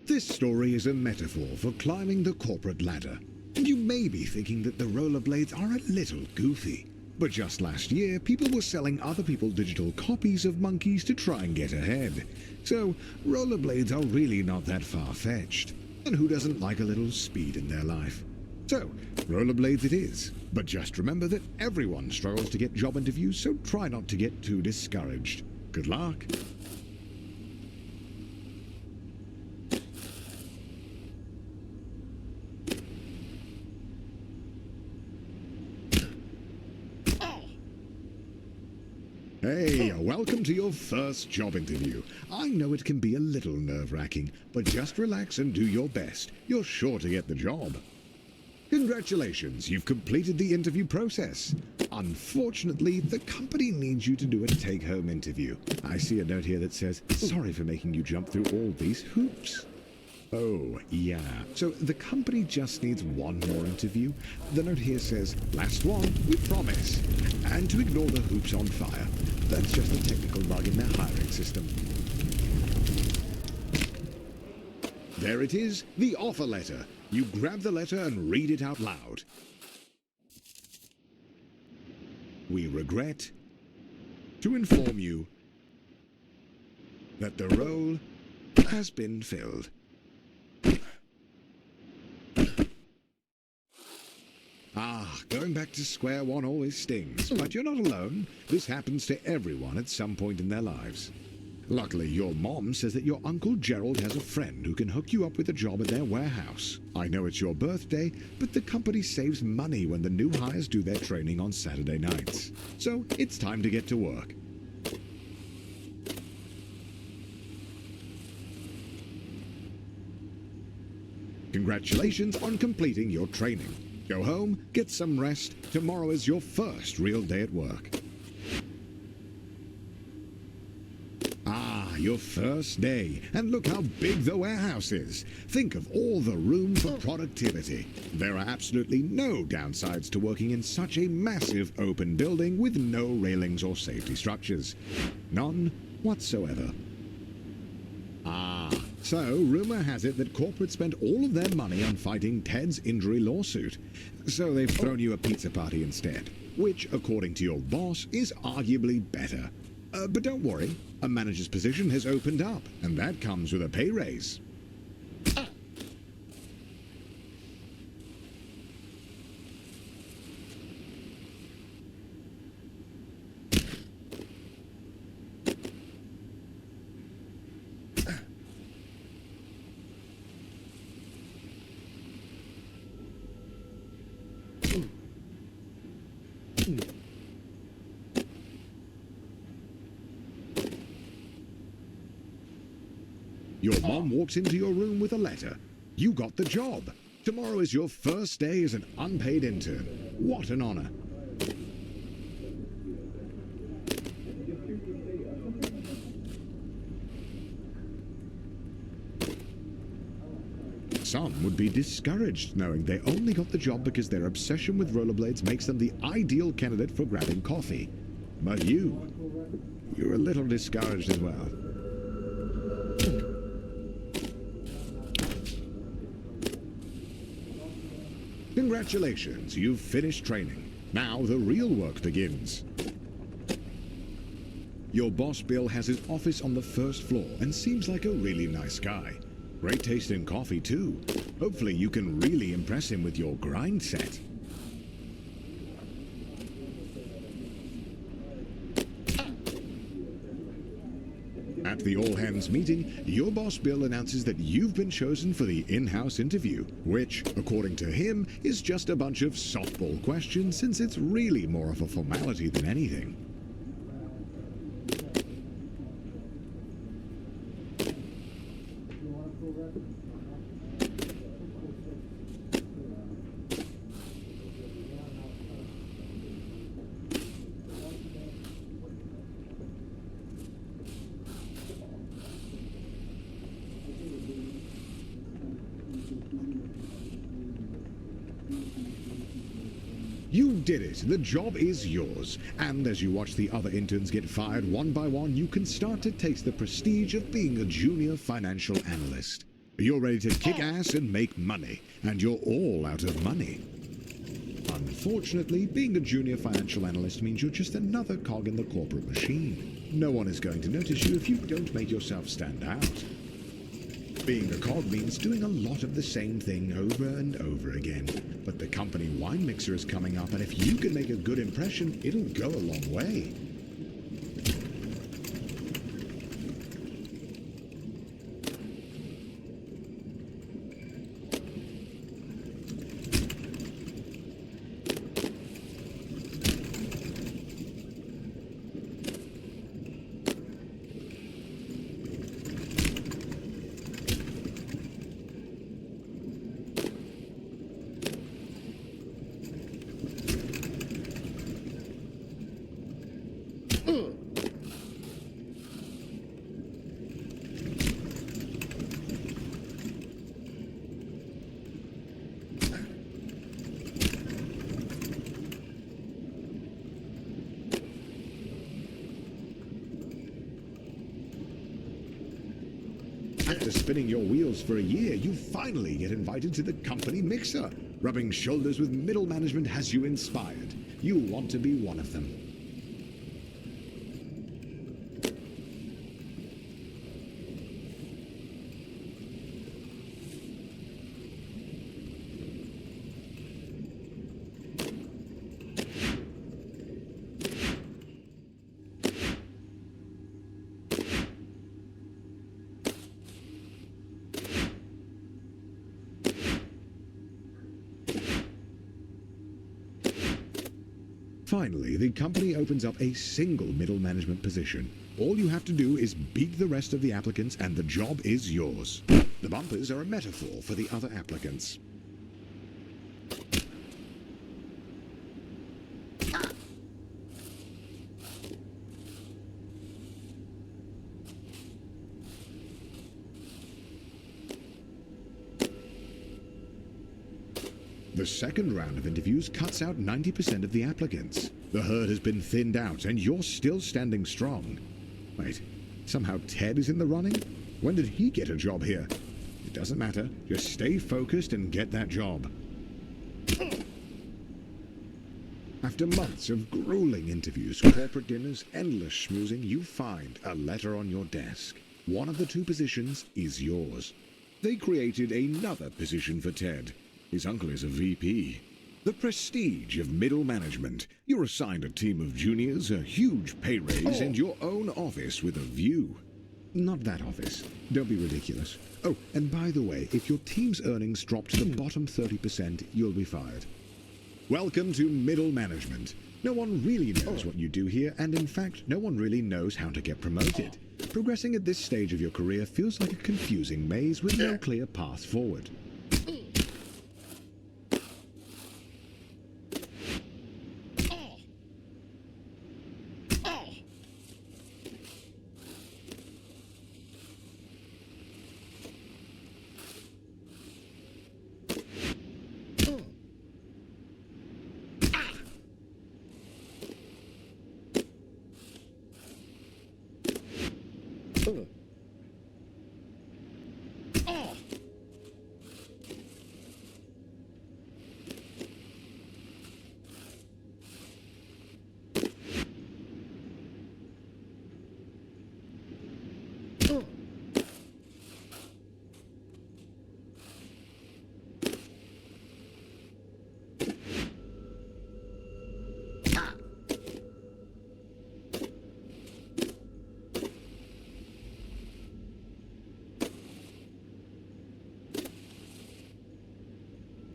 This story is a metaphor for climbing the corporate ladder. And you may be thinking that the rollerblades are a little goofy. But just last year, people were selling other people's digital copies of monkeys to try and get ahead. So, rollerblades are really not that far-fetched. And who doesn't like a little speed in their life? So, rollerblades it is. But just remember that everyone struggles to get job interviews, so try not to get too discouraged. Good luck. Hey, welcome to your first job interview. I know it can be a little nerve-wracking, but just relax and do your best. You're sure to get the job. Congratulations, you've completed the interview process. Unfortunately, the company needs you to do a take-home interview. I see a note here that says, sorry for making you jump through all these hoops. Oh, yeah. So the company just needs one more interview. The note here says, last one, we promise. And to ignore the hoops on fire. That's just a technical bug in their hiring system. There it is, the offer letter. You grab the letter and read it out loud. We regret to inform you that the role has been filled. Going back to square one always stings, but you're not alone. This happens to everyone at some point in their lives. Luckily, your mom says that your Uncle Gerald has a friend who can hook you up with a job at their warehouse. I know it's your birthday, but the company saves money when the new hires do their training on Saturday nights. So, it's time to get to work. Congratulations on completing your training. Go home, get some rest. Tomorrow is your first real day at work. Your first day. And look how big the warehouse is. Think of all the room for productivity. There are absolutely no downsides to working in such a massive open building with no railings or safety structures. None whatsoever. So, rumor has it that corporate spent all of their money on fighting Ted's injury lawsuit. So they've thrown you a pizza party instead, which, according to your boss, is arguably better. But don't worry, a manager's position has opened up, and that comes with a pay raise. Your mom walks into your room with a letter. You got the job. Tomorrow is your first day as an unpaid intern. What an honor. Some would be discouraged knowing they only got the job because their obsession with rollerblades makes them the ideal candidate for grabbing coffee. But you're a little discouraged as well. Congratulations, you've finished training. Now the real work begins. Your boss Bill has his office on the first floor and seems like a really nice guy. Great taste in coffee too. Hopefully you can really impress him with your grind set. At the all-hands meeting, your boss Bill announces that you've been chosen for the in-house interview, which, according to him, is just a bunch of softball questions since it's really more of a formality than anything. You did it! The job is yours. And as you watch the other interns get fired one by one, you can start to taste the prestige of being a junior financial analyst. You're ready to kick ass and make money, and you're all out of money. Unfortunately, being a junior financial analyst means you're just another cog in the corporate machine. No one is going to notice you if you don't make yourself stand out. Being a cog means doing a lot of the same thing over and over again. But the company wine mixer is coming up, and if you can make a good impression, it'll go a long way. After spinning your wheels for a year, you finally get invited to the company mixer. Rubbing shoulders with middle management has you inspired. You want to be one of them. Finally, the company opens up a single middle management position. All you have to do is beat the rest of the applicants and the job is yours. The bumpers are a metaphor for the other applicants. The second round of interviews cuts out 90% of the applicants. The herd has been thinned out, and you're still standing strong. Wait, somehow Ted is in the running? When did he get a job here? It doesn't matter. Just stay focused and get that job. After months of grueling interviews, corporate dinners, endless schmoozing, you find a letter on your desk. One of the two positions is yours. They created another position for Ted. His uncle is a VP. The prestige of middle management. You're assigned a team of juniors, a huge pay raise, and your own office with a view. Not that office. Don't be ridiculous. Oh, and by the way, if your team's earnings drop to the bottom 30%, you'll be fired. Welcome to middle management. No one really knows what you do here, and in fact, no one really knows how to get promoted. Progressing at this stage of your career feels like a confusing maze with no clear path forward.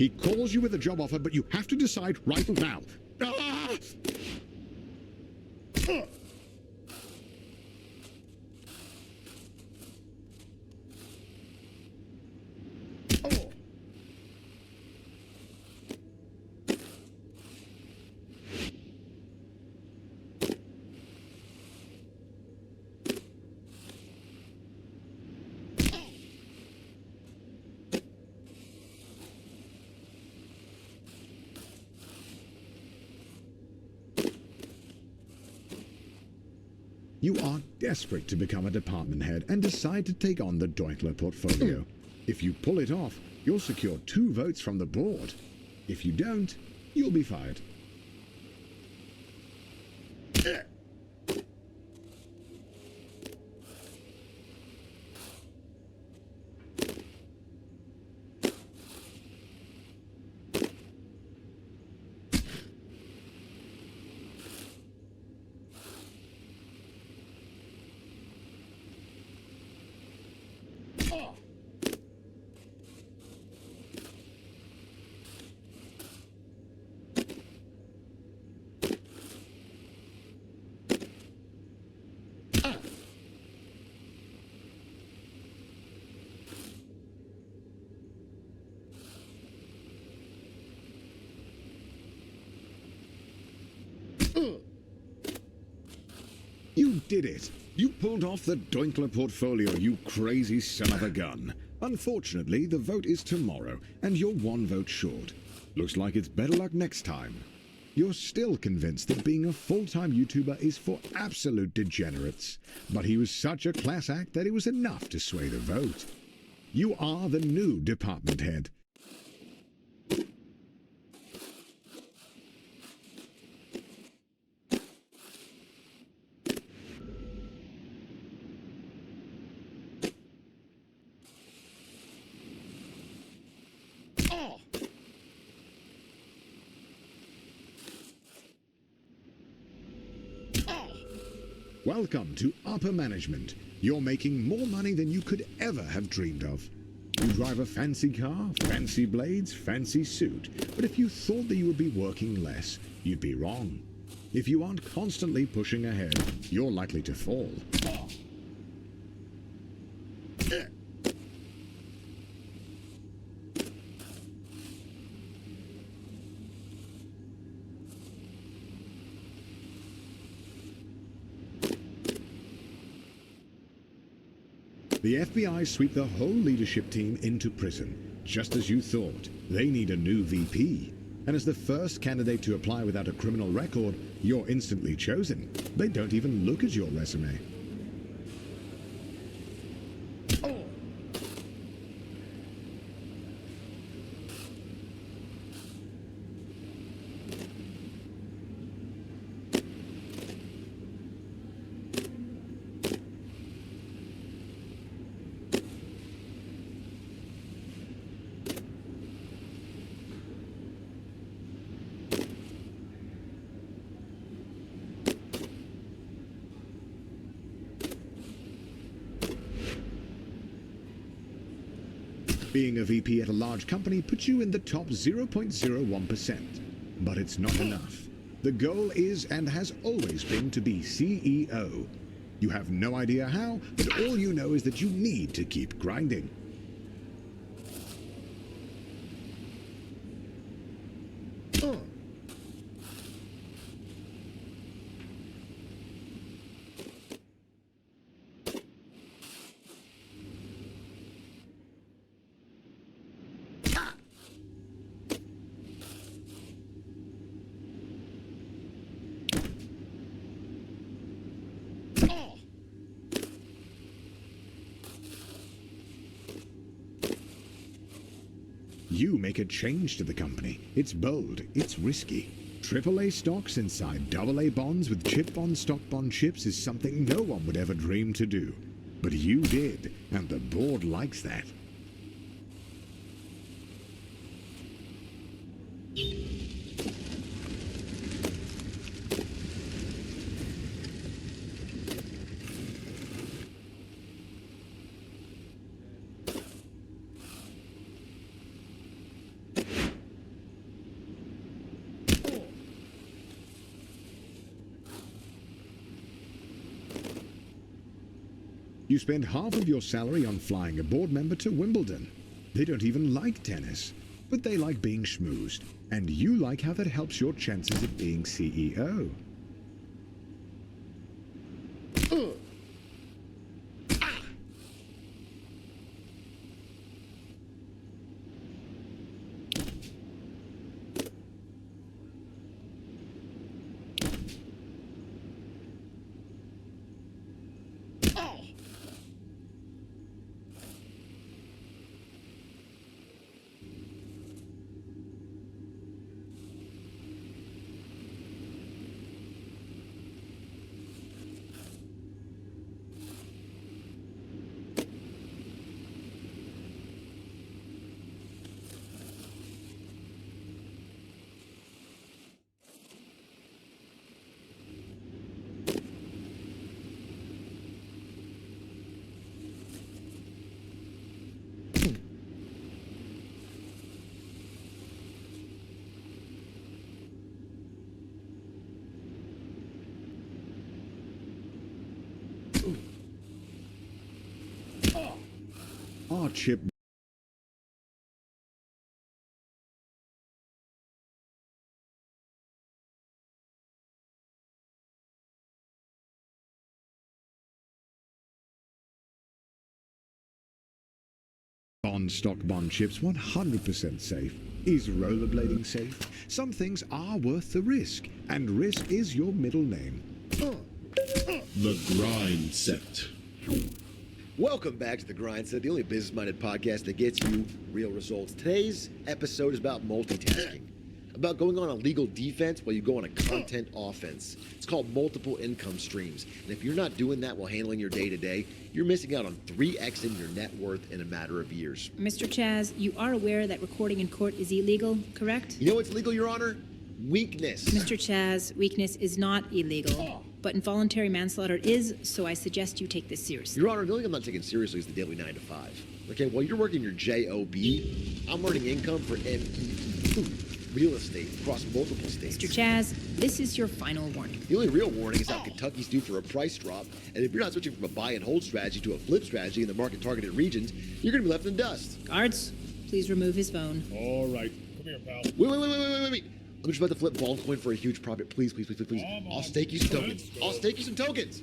He calls you with a job offer, but you have to decide right now. Ah! You are desperate to become a department head and decide to take on the Deutler portfolio. If you pull it off, you'll secure 2 votes from the board. If you don't, you'll be fired. You did it! You pulled off the Doinkler portfolio, you crazy son of a gun. Unfortunately, the vote is tomorrow, and you're 1 vote short. Looks like it's better luck next time. You're still convinced that being a full-time YouTuber is for absolute degenerates, but he was such a class act that it was enough to sway the vote. You are the new department head. Welcome to upper management. You're making more money than you could ever have dreamed of. You drive a fancy car, fancy blades, fancy suit. But if you thought that you would be working less, you'd be wrong. If you aren't constantly pushing ahead, you're likely to fall. The FBI sweep the whole leadership team into prison, just as you thought. They need a new VP. And as the first candidate to apply without a criminal record, you're instantly chosen. They don't even look at your resume. Being a VP at a large company puts you in the top 0.01%. But it's not enough. The goal is and has always been to be CEO. You have no idea how, but all you know is that you need to keep grinding. You make a change to the company. It's bold, it's risky. AAA stocks inside AA bonds with chip bond stock bond chips is something no one would ever dream to do. But you did, and the board likes that. You spend half of your salary on flying a board member to Wimbledon. They don't even like tennis, but they like being schmoozed, and you like how that helps your chances of being CEO. Our chip stock bond chips 100% safe. Is rollerblading safe? Some things are worth the risk, and risk is your middle name. The Grind Set. Welcome back to The Grind Set, the only business-minded podcast that gets you real results. Today's episode is about multitasking, about going on a legal defense while you go on a content offense. It's called multiple income streams, and if you're not doing that while handling your day-to-day, you're missing out on 3xing your net worth in a matter of years. Mr. Chaz, you are aware that recording in court is illegal, correct? You know what's legal, Your Honor? Weakness. Mr. Chaz, weakness is not illegal, but involuntary manslaughter is, so I suggest you take this seriously. Your Honor, the only thing I'm not taking seriously is the daily 9 to 5. Okay, while you're working your job, I'm earning income for real estate across multiple states. Mr. Chaz, this is your final warning. The only real warning is how Kentucky's due for a price drop, and if you're not switching from a buy and hold strategy to a flip strategy in the market-targeted regions, you're going to be left in the dust. Guards, please remove his phone. All right. Come here, pal. Wait. I'm just about to flip ball coin for a huge profit. Please. I'll stake you some tokens. I'll stake you some tokens.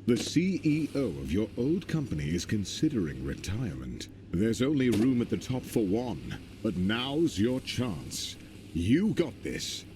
The CEO of your old company is considering retirement. There's only room at the top for one, but now's your chance. You got this.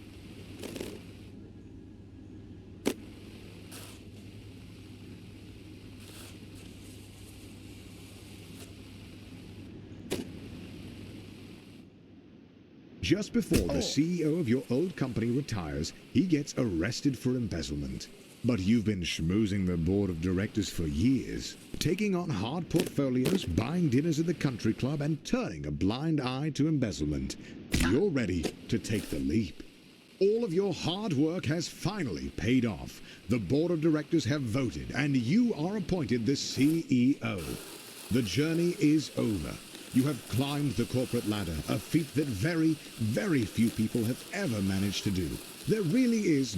Just before the CEO of your old company retires, he gets arrested for embezzlement. But you've been schmoozing the board of directors for years, taking on hard portfolios, buying dinners at the country club, and turning a blind eye to embezzlement. You're ready to take the leap. All of your hard work has finally paid off. The board of directors have voted, and you are appointed the CEO. The journey is over. You have climbed the corporate ladder, a feat that very, very few people have ever managed to do. There really is